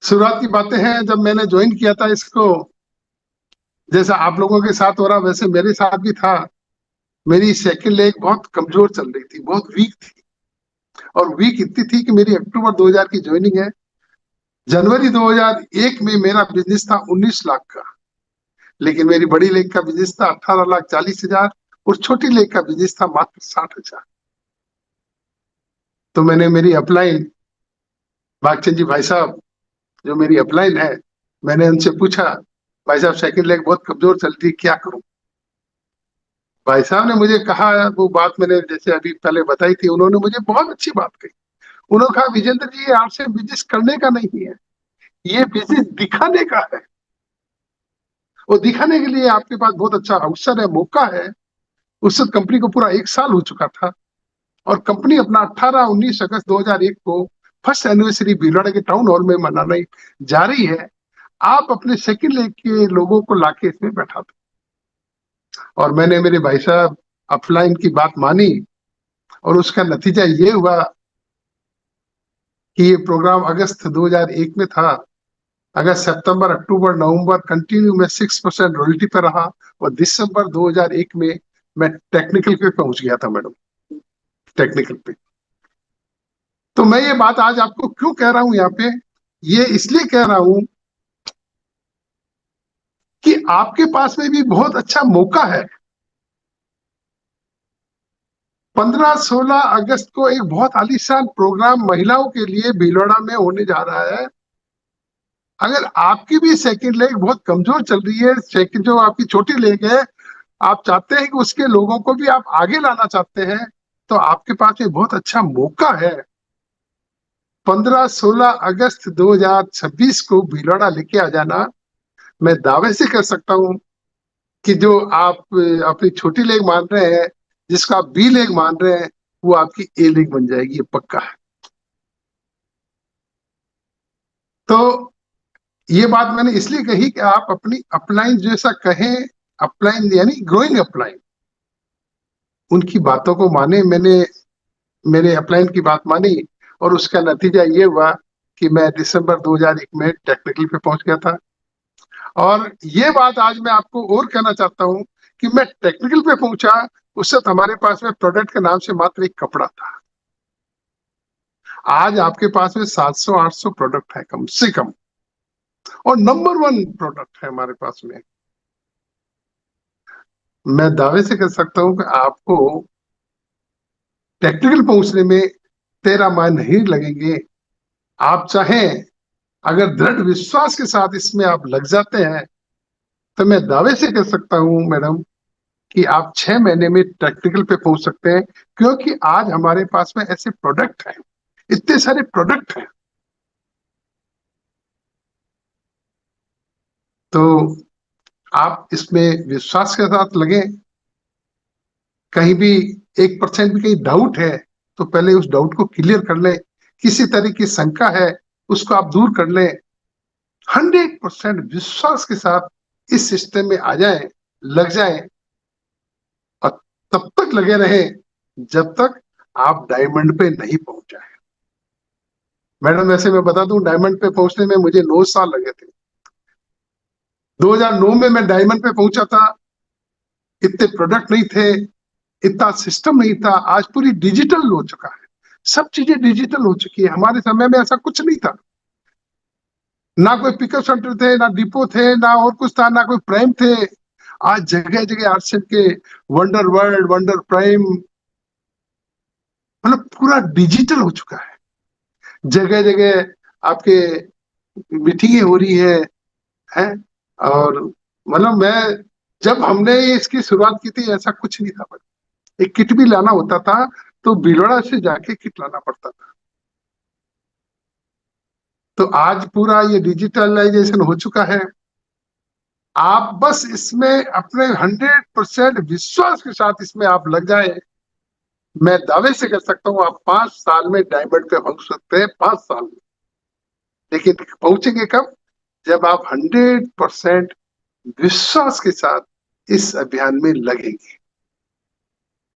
शुरुआत की बातें हैं जब मैंने ज्वाइन किया था इसको। जैसा आप लोगों के साथ हो रहा वैसे मेरे साथ भी था। मेरी सेकंड लेग बहुत कमजोर चल रही थी, बहुत वीक थी। और वीक इतनी थी कि मेरी अक्टूबर 2000 की ज्वाइनिंग है। जनवरी 2001 में मेरा बिजनेस था 19 लाख का। लेकिन मेरी बड़ी लेग का बिजनेस था 18,40,000 और छोटी लेग का बिजनेस था मात्र 60,000। तो मैंने मेरी अपलाइन भागचंद जी भाई साहब, जो मेरी अपलाइन है, मैंने उनसे पूछा, भाई साहब सेकंड लेग बहुत कमजोर चल रही, क्या करूं? भाई साहब ने मुझे कहा, वो बात मैंने जैसे अभी पहले बताई थी, उन्होंने मुझे बहुत अच्छी बात कही। उन्होंने कहा, विजेंद्र जी, ये आपसे बिजनेस करने का नहीं है, ये बिजनेस दिखाने का है। और दिखाने के लिए आपके पास बहुत अच्छा अवसर है, मौका है। उस कंपनी को पूरा 1 साल हो चुका था और कंपनी अपना 18-19 अगस्त 2001 को फर्स्ट एनिवर्सरी भीलवाड़ा के टाउन हॉल में मनाने जा रही है। आप अपने सेकंड लेग के लोगों को लाके इसमें बैठा दो। और मैंने मेरे भाई साहब अपलाइन की बात मानी और उसका नतीजा ये हुआ कि ये प्रोग्राम अगस्त 2001 में था। अगस्त, सितंबर, अक्टूबर, नवंबर कंटिन्यू में 6% रॉयल्टी पे रहा। और दिसंबर 2001 में मैं टेक्निकल पे पहुंच गया था मैडम, टेक्निकल पे। तो मैं ये बात आज आपको क्यों कह रहा हूं यहाँ पे, ये इसलिए कह रहा हूं कि आपके पास में भी बहुत अच्छा मौका है। 15-16 अगस्त को एक बहुत आलीशान प्रोग्राम महिलाओं के लिए भीलवाड़ा में होने जा रहा है। अगर आपकी भी सेकंड लेग बहुत कमजोर चल रही है, सेकंड जो आपकी छोटी लेग है, आप चाहते हैं कि उसके लोगों को भी आप आगे लाना चाहते हैं, तो आपके पास एक बहुत अच्छा मौका है। 15-16 अगस्त 2026 को भीलवाड़ा लेके आ जाना। मैं दावे से कह सकता हूं कि जो आप अपनी छोटी लेग मान रहे हैं, जिसको आप बी लेग मान रहे हैं, वो आपकी ए लेग बन जाएगी, ये पक्का है। तो ये बात मैंने इसलिए कही कि आप अपनी अपलाइन जैसा कहें, अपलाइन यानी ग्रोइंग अपलाइन, उनकी बातों को माने। मैंने मेरे अपलाइन की बात मानी और उसका नतीजा ये हुआ कि मैं दिसंबर 2001 में टेक्निकल पे पहुंच गया था। और ये बात आज मैं आपको और कहना चाहता हूं कि मैं टेक्निकल पे पहुंचा, उस वक्त हमारे पास में प्रोडक्ट के नाम से मात्र एक कपड़ा था। आज आपके पास में 700-800 प्रोडक्ट है कम से कम, और नंबर 1 प्रोडक्ट है हमारे पास में। मैं दावे से कह सकता हूं कि आपको टेक्निकल पहुंचने में 13 माह नहीं लगेंगे। आप चाहें, अगर दृढ़ विश्वास के साथ इसमें आप लग जाते हैं, तो मैं दावे से कह सकता हूं मैडम कि आप 6 महीने में टेक्निकल पे पहुंच सकते हैं। क्योंकि आज हमारे पास में ऐसे प्रोडक्ट हैं, इतने सारे प्रोडक्ट हैं। तो आप इसमें विश्वास के साथ लगे। कहीं भी 1% भी कहीं डाउट है, तो पहले उस डाउट को क्लियर कर ले। किसी तरह की शंका है, उसको आप दूर कर ले। 100% विश्वास के साथ इस सिस्टम में आ जाए, लग जाए, और तब तक लगे रहे जब तक आप डायमंड पे नहीं पहुंच जाए। मैडम, वैसे मैं बता दूं, डायमंड पे पहुंचने में मुझे 9 साल लगे थे। 2009 में मैं डायमंड पे पहुंचा था। इतने प्रोडक्ट नहीं थे, इतना सिस्टम नहीं था। आज पूरी डिजिटल हो चुका है, सब चीजें डिजिटल हो चुकी है। हमारे समय में ऐसा कुछ नहीं था। ना कोई पिकअप सेंटर थे, ना डिपो थे, ना और कुछ था, ना कोई प्राइम थे। आज जगह जगह आरसीएम के वंडर वर्ल्ड, वंडर प्राइम, मतलब पूरा डिजिटल हो चुका है। जगह जगह आपके मीटिंगें हो रही है। और मतलब मैं, जब हमने इसकी शुरुआत की थी, ऐसा कुछ नहीं था। एक किट भी लाना होता था तो भीलवाड़ा से जाके किट लाना पड़ता था। तो आज पूरा ये डिजिटलाइजेशन हो चुका है। आप बस इसमें अपने 100% विश्वास के साथ इसमें आप लग जाए, मैं दावे से कर सकता हूँ आप 5 साल में डायमंड पे पहुंच सकते हैं, 5 साल में। लेकिन पहुंचेंगे कब? जब आप 100% विश्वास के साथ इस अभियान में लगेंगे।